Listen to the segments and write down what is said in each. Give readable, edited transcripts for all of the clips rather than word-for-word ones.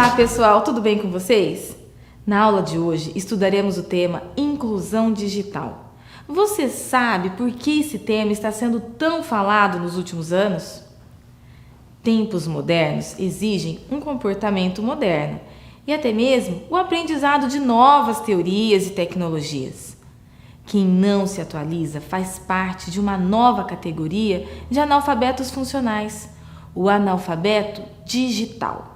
Olá, pessoal, tudo bem com vocês? Na aula de hoje estudaremos o tema inclusão digital. Você sabe por que esse tema está sendo tão falado nos últimos anos? Tempos modernos exigem um comportamento moderno e até mesmo o aprendizado de novas teorias e tecnologias. Quem não se atualiza faz parte de uma nova categoria de analfabetos funcionais, o analfabeto digital.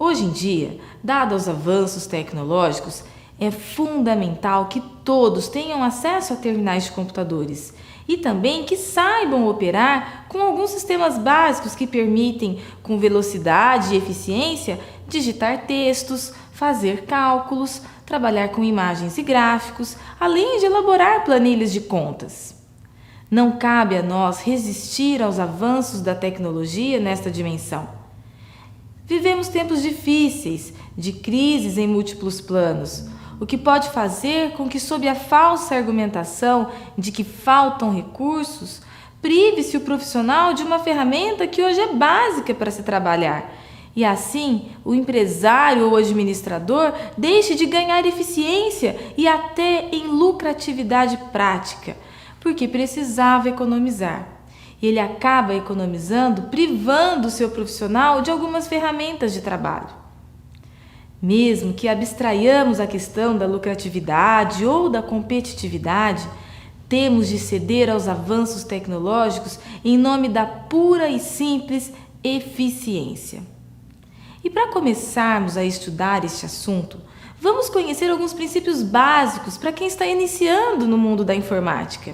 Hoje em dia, dados os avanços tecnológicos, é fundamental que todos tenham acesso a terminais de computadores e também que saibam operar com alguns sistemas básicos que permitem, com velocidade e eficiência, digitar textos, fazer cálculos, trabalhar com imagens e gráficos, além de elaborar planilhas de contas. Não cabe a nós resistir aos avanços da tecnologia nesta dimensão. Vivemos tempos difíceis, de crises em múltiplos planos, o que pode fazer com que, sob a falsa argumentação de que faltam recursos, prive-se o profissional de uma ferramenta que hoje é básica para se trabalhar. E assim, o empresário ou administrador deixe de ganhar eficiência e até em lucratividade prática, porque precisava economizar. Ele acaba economizando, privando o seu profissional de algumas ferramentas de trabalho. Mesmo que abstraiamos a questão da lucratividade ou da competitividade, temos de ceder aos avanços tecnológicos em nome da pura e simples eficiência. E para começarmos a estudar este assunto, vamos conhecer alguns princípios básicos para quem está iniciando no mundo da informática.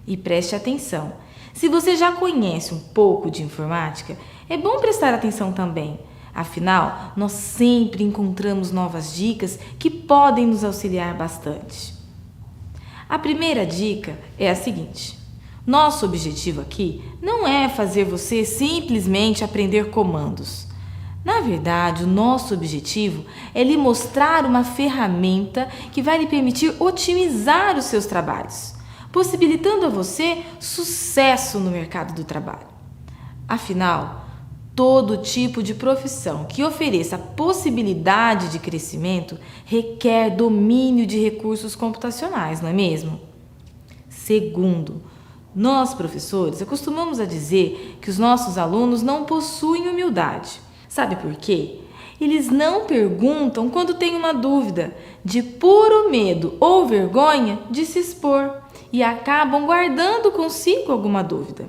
E preste atenção. Se você já conhece um pouco de informática, é bom prestar atenção também. Afinal, nós sempre encontramos novas dicas que podem nos auxiliar bastante. A primeira dica é a seguinte: nosso objetivo aqui não é fazer você simplesmente aprender comandos. Na verdade, o nosso objetivo é lhe mostrar uma ferramenta que vai lhe permitir otimizar os seus trabalhos, possibilitando a você sucesso no mercado do trabalho. Afinal, todo tipo de profissão que ofereça possibilidade de crescimento requer domínio de recursos computacionais, não é mesmo? Segundo, nós professores acostumamos a dizer que os nossos alunos não possuem humildade. Sabe por quê? Eles não perguntam quando têm uma dúvida, de puro medo ou vergonha de se expor, e acabam guardando consigo alguma dúvida.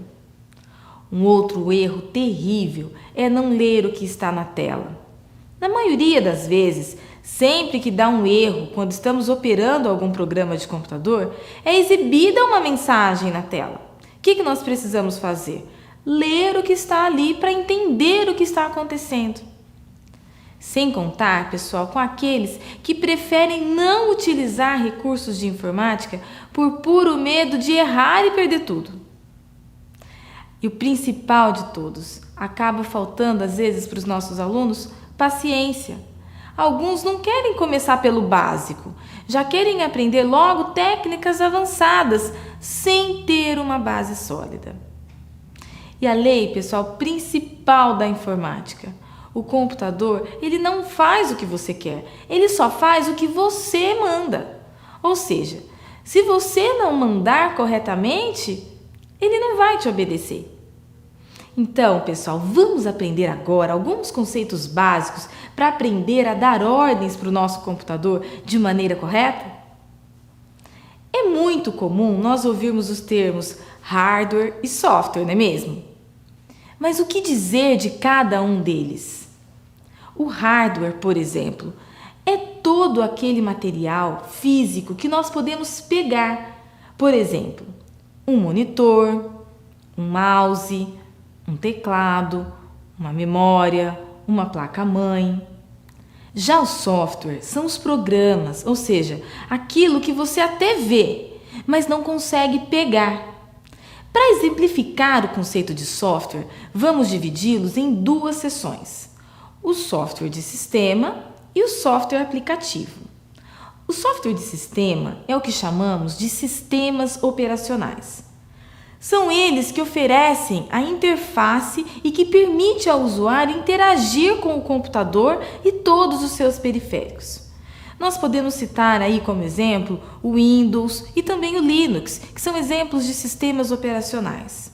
Um outro erro terrível é não ler o que está na tela. Na maioria das vezes, sempre que dá um erro quando estamos operando algum programa de computador, é exibida uma mensagem na tela. O que nós precisamos fazer? Ler o que está ali para entender o que está acontecendo. Sem contar, pessoal, com aqueles que preferem não utilizar recursos de informática por puro medo de errar e perder tudo. E o principal de todos, acaba faltando às vezes para os nossos alunos paciência. Alguns não querem começar pelo básico, já querem aprender logo técnicas avançadas, sem ter uma base sólida. E a lei, pessoal, principal da informática: o computador, ele não faz o que você quer, ele só faz o que você manda. Ou seja, se você não mandar corretamente, ele não vai te obedecer. Então, pessoal, vamos aprender agora alguns conceitos básicos para aprender a dar ordens para o nosso computador de maneira correta? É muito comum nós ouvirmos os termos hardware e software, não é mesmo? Mas o que dizer de cada um deles? O hardware, por exemplo, é todo aquele material físico que nós podemos pegar. Por exemplo, um monitor, um mouse, um teclado, uma memória, uma placa-mãe. Já o software são os programas, ou seja, aquilo que você até vê, mas não consegue pegar. Para exemplificar o conceito de software, vamos dividi-los em duas seções: o software de sistema e o software aplicativo. O software de sistema é o que chamamos de sistemas operacionais. São eles que oferecem a interface e que permite ao usuário interagir com o computador e todos os seus periféricos. Nós podemos citar aí como exemplo o Windows e também o Linux, que são exemplos de sistemas operacionais.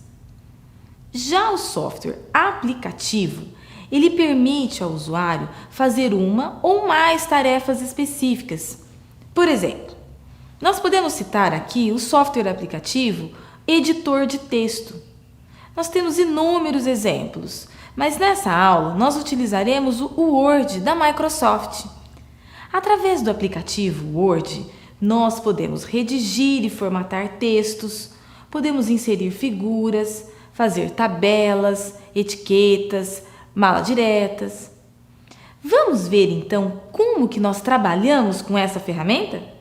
Já o software aplicativo, ele permite ao usuário fazer uma ou mais tarefas específicas. Por exemplo, nós podemos citar aqui o software aplicativo editor de texto. Nós temos inúmeros exemplos, mas nessa aula nós utilizaremos o Word da Microsoft. Através do aplicativo Word, nós podemos redigir e formatar textos, podemos inserir figuras, fazer tabelas, etiquetas, malas diretas. Vamos ver então como que nós trabalhamos com essa ferramenta?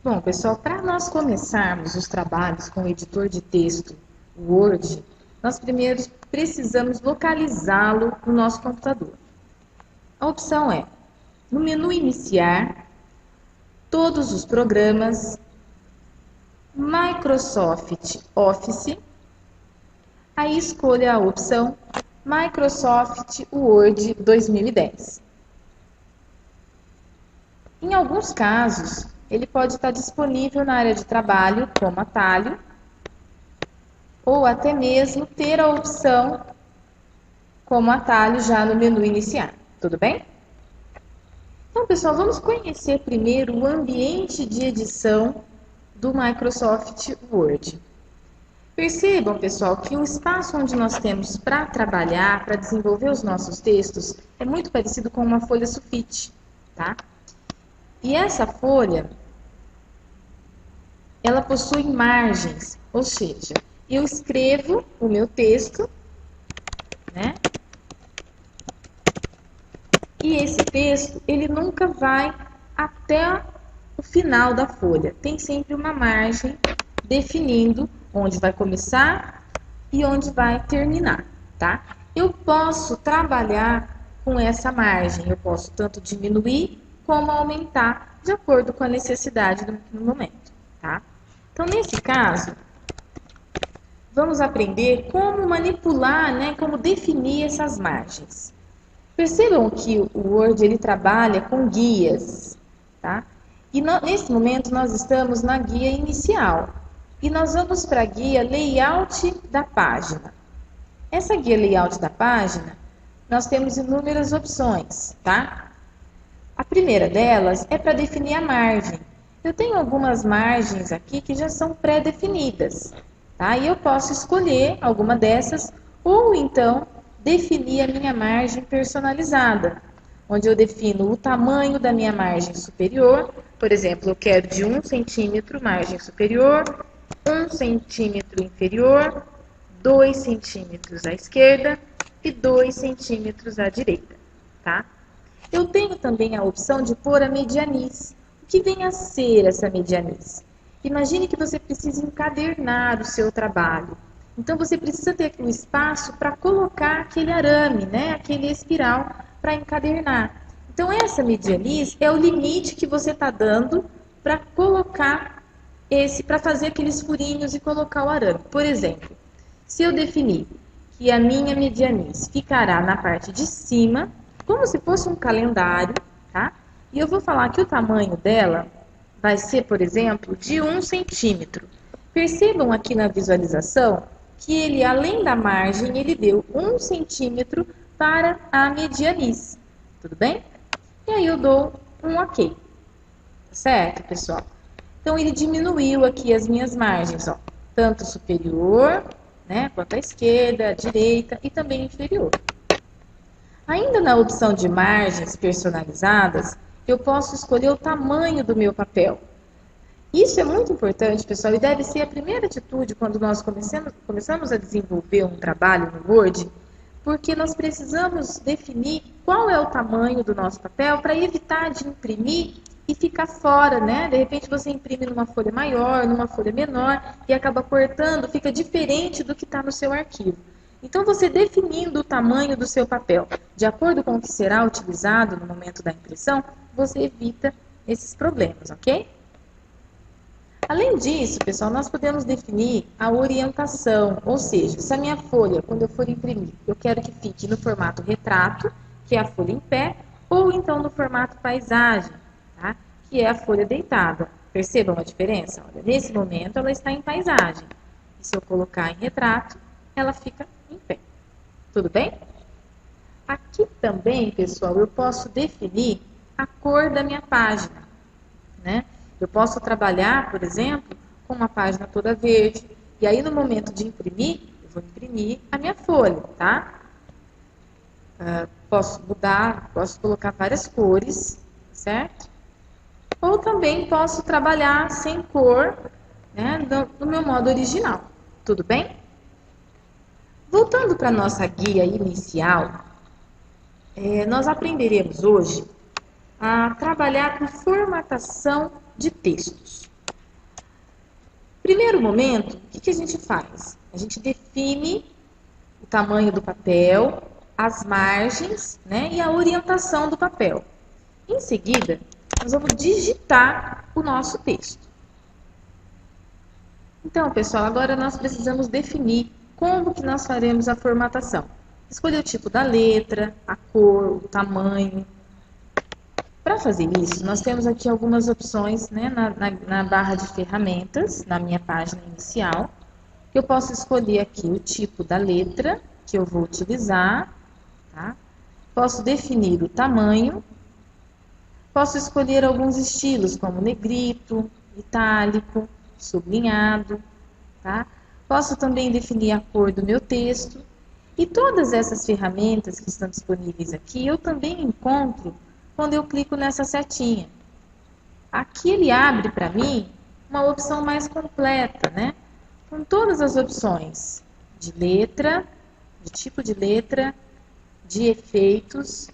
Bom, pessoal, para nós começarmos os trabalhos com o editor de texto Word, nós primeiro precisamos localizá-lo no nosso computador. A opção é, no menu Iniciar, Todos os programas, Microsoft Office, aí escolha a opção Microsoft Word 2010. Em alguns casos, ele pode estar disponível na área de trabalho como atalho, ou até mesmo ter a opção como atalho já no menu Iniciar. Tudo bem? Então, pessoal, vamos conhecer primeiro o ambiente de edição do Microsoft Word. Percebam, pessoal, que o espaço onde nós temos para trabalhar, para desenvolver os nossos textos, é muito parecido com uma folha sulfite, tá? E essa folha, ela possui margens, ou seja, eu escrevo o meu texto, né? E esse texto, ele nunca vai até o final da folha. Tem sempre uma margem definindo onde vai começar e onde vai terminar, tá? Eu posso trabalhar com essa margem, eu posso tanto diminuir como aumentar, de acordo com a necessidade do momento, tá? Então, nesse caso, vamos aprender como manipular, né, como definir essas margens. Percebam que o Word ele trabalha com guias, tá? E nesse momento nós estamos na guia inicial. E nós vamos para a guia Layout da página. Essa guia Layout da página, nós temos inúmeras opções, tá? A primeira delas é para definir a margem. Eu tenho algumas margens aqui que já são pré-definidas, tá? E eu posso escolher alguma dessas ou então definir a minha margem personalizada, onde eu defino o tamanho da minha margem superior. Por exemplo, eu quero de 1 centímetro margem superior, 1 centímetro inferior, 2 centímetros à esquerda e 2 centímetros à direita, tá? Eu tenho também a opção de pôr a medianiz. O que vem a ser essa medianiz? Imagine que você precisa encadernar o seu trabalho. Então, você precisa ter aqui um espaço para colocar aquele arame, né? Aquele espiral para encadernar. Então, essa medianiz é o limite que você está dando para colocar para fazer aqueles furinhos e colocar o arame. Por exemplo, se eu definir que a minha medianiz ficará na parte de cima, como se fosse um calendário, tá? E eu vou falar que o tamanho dela vai ser, por exemplo, de 1 centímetro. Percebam aqui na visualização que ele, além da margem, ele deu 1 centímetro para a medianiz. Tudo bem? E aí eu dou um OK. Certo, pessoal? Então, ele diminuiu aqui as minhas margens, ó. Tanto superior, né, quanto à esquerda, à direita e também inferior. Ainda na opção de margens personalizadas, eu posso escolher o tamanho do meu papel. Isso é muito importante, pessoal, e deve ser a primeira atitude quando nós começamos a desenvolver um trabalho no Word, porque nós precisamos definir qual é o tamanho do nosso papel para evitar de imprimir e ficar fora, né? De repente você imprime numa folha maior, numa folha menor e acaba cortando, fica diferente do que está no seu arquivo. Então, você definindo o tamanho do seu papel, de acordo com o que será utilizado no momento da impressão, você evita esses problemas, ok? Além disso, pessoal, nós podemos definir a orientação, ou seja, se a minha folha, quando eu for imprimir, eu quero que fique no formato retrato, que é a folha em pé, ou então no formato paisagem, tá? Que é a folha deitada. Percebam a diferença? Olha, nesse momento ela está em paisagem. E se eu colocar em retrato, ela fica em pé. Tudo bem? Aqui também, pessoal, eu posso definir a cor da minha página, né? Eu posso trabalhar, por exemplo, com uma página toda verde. E aí, no momento de imprimir, eu vou imprimir a minha folha, tá? Posso mudar, posso colocar várias cores, certo? Ou também posso trabalhar sem cor, né, no meu modo original. Tudo bem? Voltando para a nossa guia inicial, nós aprenderemos hoje a trabalhar com formatação de textos. Primeiro momento, o que a gente faz? A gente define o tamanho do papel, as margens, né, e a orientação do papel. Em seguida, nós vamos digitar o nosso texto. Então, pessoal, agora nós precisamos definir como que nós faremos a formatação. Escolher o tipo da letra, a cor, o tamanho. Para fazer isso, nós temos aqui algumas opções, né, na barra de ferramentas, na minha página inicial. Eu posso escolher aqui o tipo da letra que eu vou utilizar, tá? Posso definir o tamanho. Posso escolher alguns estilos, como negrito, itálico, sublinhado, tá? Posso também definir a cor do meu texto. E todas essas ferramentas que estão disponíveis aqui, eu também encontro quando eu clico nessa setinha. Aqui ele abre para mim uma opção mais completa, né? Com todas as opções de letra, de tipo de letra, de efeitos,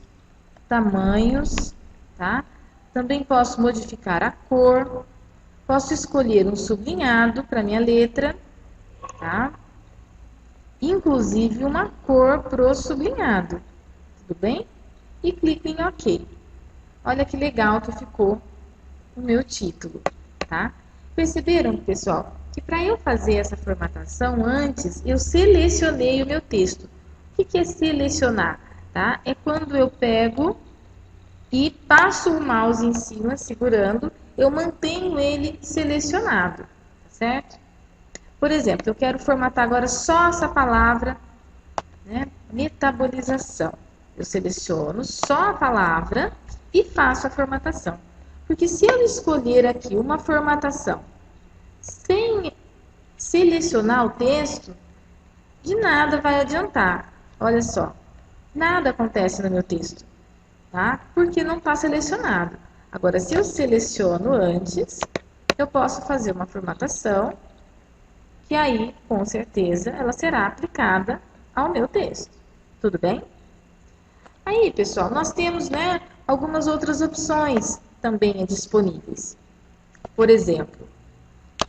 tamanhos, tá? Também posso modificar a cor, posso escolher um sublinhado para minha letra, tá? Inclusive uma cor pro sublinhado, tudo bem? E clico em OK. Olha que legal que ficou o meu título, tá? Perceberam, pessoal, que para eu fazer essa formatação, antes eu selecionei o meu texto. O que é selecionar? Tá? É quando eu pego e passo o mouse em cima, segurando, eu mantenho ele selecionado, tá certo? Por exemplo, eu quero formatar agora só essa palavra, né, metabolização. Eu seleciono só a palavra e faço a formatação. Porque se eu escolher aqui uma formatação sem selecionar o texto, de nada vai adiantar. Olha só, nada acontece no meu texto, tá? Porque não está selecionado. Agora, se eu seleciono antes, eu posso fazer uma formatação que aí, com certeza, ela será aplicada ao meu texto. Tudo bem? Aí, pessoal, nós temos, né, algumas outras opções também disponíveis. Por exemplo,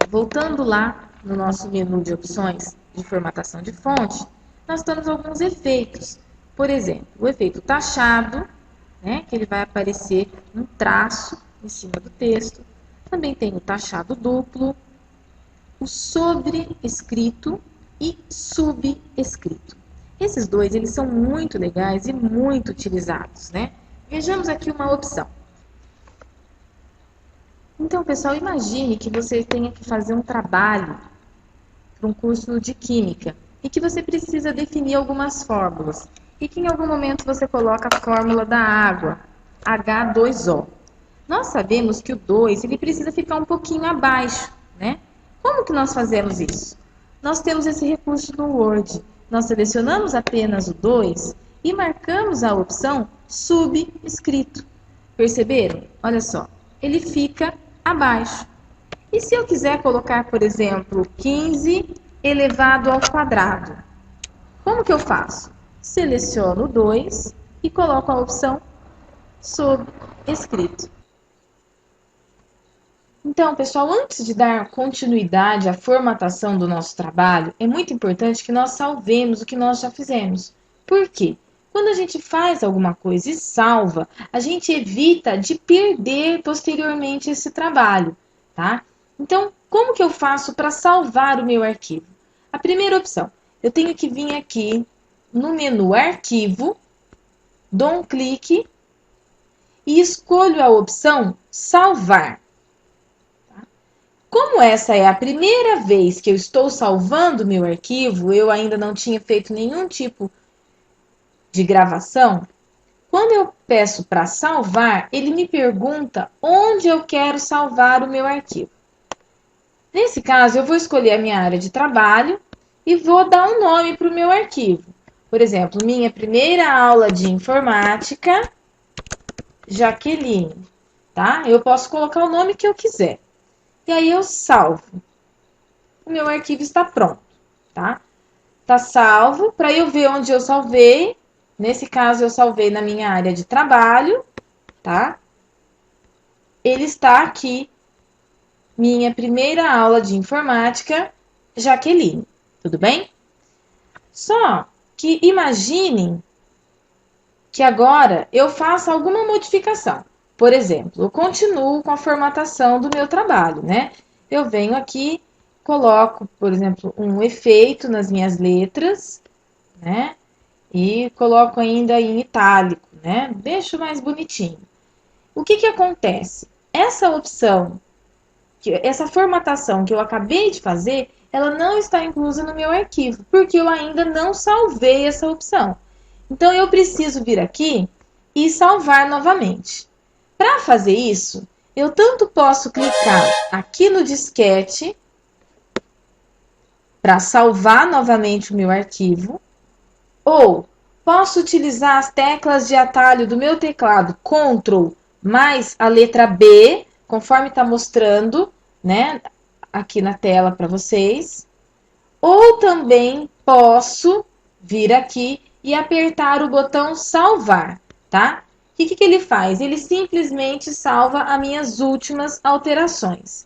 voltando lá no nosso menu de opções de formatação de fonte, nós temos alguns efeitos. Por exemplo, o efeito taxado, né, que ele vai aparecer um traço em cima do texto. Também tem o taxado duplo, o sobrescrito e subescrito. Esses dois, eles são muito legais e muito utilizados, né? Vejamos aqui uma opção. Então, pessoal, imagine que você tenha que fazer um trabalho para um curso de química e que você precisa definir algumas fórmulas e que em algum momento você coloca a fórmula da água, H2O. Nós sabemos que o 2 ele precisa ficar um pouquinho abaixo, né? Como que nós fazemos isso? Nós temos esse recurso no Word. Nós selecionamos apenas o 2 e marcamos a opção subescrito. Perceberam? Olha só, ele fica abaixo. E se eu quiser colocar, por exemplo, 15 elevado ao quadrado? Como que eu faço? Seleciono o 2 e coloco a opção sobrescrito. Então, pessoal, antes de dar continuidade à formatação do nosso trabalho, é muito importante que nós salvemos o que nós já fizemos. Por quê? Quando a gente faz alguma coisa e salva, a gente evita de perder posteriormente esse trabalho, tá? Então, como que eu faço para salvar o meu arquivo? A primeira opção, eu tenho que vir aqui no menu Arquivo, dou um clique e escolho a opção Salvar. Como essa é a primeira vez que eu estou salvando o meu arquivo, eu ainda não tinha feito nenhum tipo de gravação, quando eu peço para salvar, ele me pergunta onde eu quero salvar o meu arquivo. Nesse caso, eu vou escolher a minha área de trabalho e vou dar um nome para o meu arquivo. Por exemplo, minha primeira aula de informática, Jaqueline, tá? Eu posso colocar o nome que eu quiser. E aí eu salvo. O meu arquivo está pronto, tá? Tá salvo. Para eu ver onde eu salvei, nesse caso eu salvei na minha área de trabalho, tá? Ele está aqui, minha primeira aula de informática, Jaqueline, tudo bem? Só que imaginem que agora eu faça alguma modificação. Por exemplo, eu continuo com a formatação do meu trabalho, né? Eu venho aqui, coloco, por exemplo, um efeito nas minhas letras, né? E coloco ainda em itálico, né? Deixo mais bonitinho. O que acontece? Essa opção, essa formatação que eu acabei de fazer, ela não está inclusa no meu arquivo, porque eu ainda não salvei essa opção. Então, eu preciso vir aqui e salvar novamente. Para fazer isso, eu tanto posso clicar aqui no disquete para salvar novamente o meu arquivo, ou posso utilizar as teclas de atalho do meu teclado Ctrl mais a letra B, conforme está mostrando, né, aqui na tela para vocês. Ou também posso vir aqui e apertar o botão salvar, tá? O que ele faz? Ele simplesmente salva as minhas últimas alterações.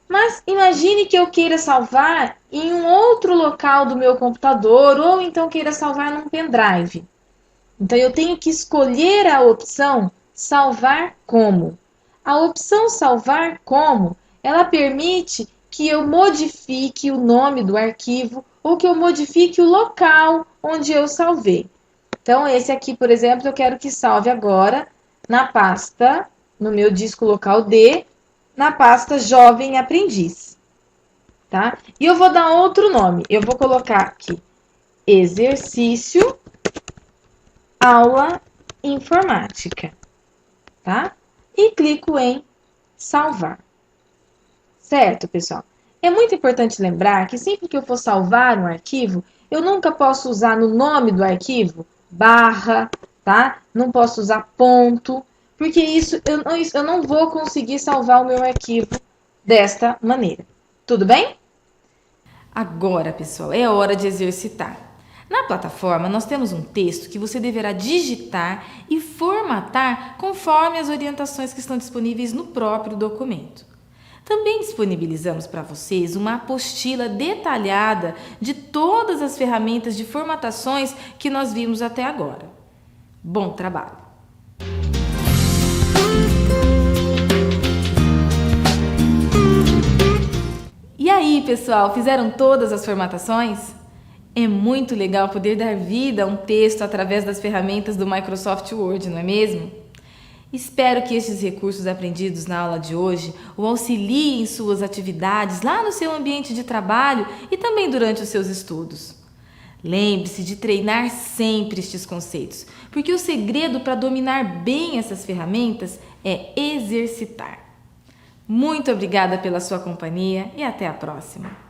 Mas imagine que eu queira salvar em um outro local do meu computador ou então queira salvar num pendrive. Então eu tenho que escolher a opção salvar como. A opção salvar como, ela permite que eu modifique o nome do arquivo ou que eu modifique o local onde eu salvei. Então, esse aqui, por exemplo, eu quero que salve agora na pasta, no meu disco local D, na pasta Jovem Aprendiz, tá? E eu vou dar outro nome. Eu vou colocar aqui Exercício Aula Informática, tá? E clico em Salvar. Certo, pessoal? É muito importante lembrar que sempre que eu for salvar um arquivo, eu nunca posso usar no nome do arquivo barra, tá? Não posso usar ponto, porque isso eu não vou conseguir salvar o meu arquivo desta maneira. Tudo bem? Agora, pessoal, é hora de exercitar. Na plataforma, nós temos um texto que você deverá digitar e formatar conforme as orientações que estão disponíveis no próprio documento. Também disponibilizamos para vocês uma apostila detalhada de todas as ferramentas de formatações que nós vimos até agora. Bom trabalho! E aí, pessoal, fizeram todas as formatações? É muito legal poder dar vida a um texto através das ferramentas do Microsoft Word, não é mesmo? Espero que estes recursos aprendidos na aula de hoje o auxiliem em suas atividades lá no seu ambiente de trabalho e também durante os seus estudos. Lembre-se de treinar sempre estes conceitos, porque o segredo para dominar bem essas ferramentas é exercitar. Muito obrigada pela sua companhia e até a próxima!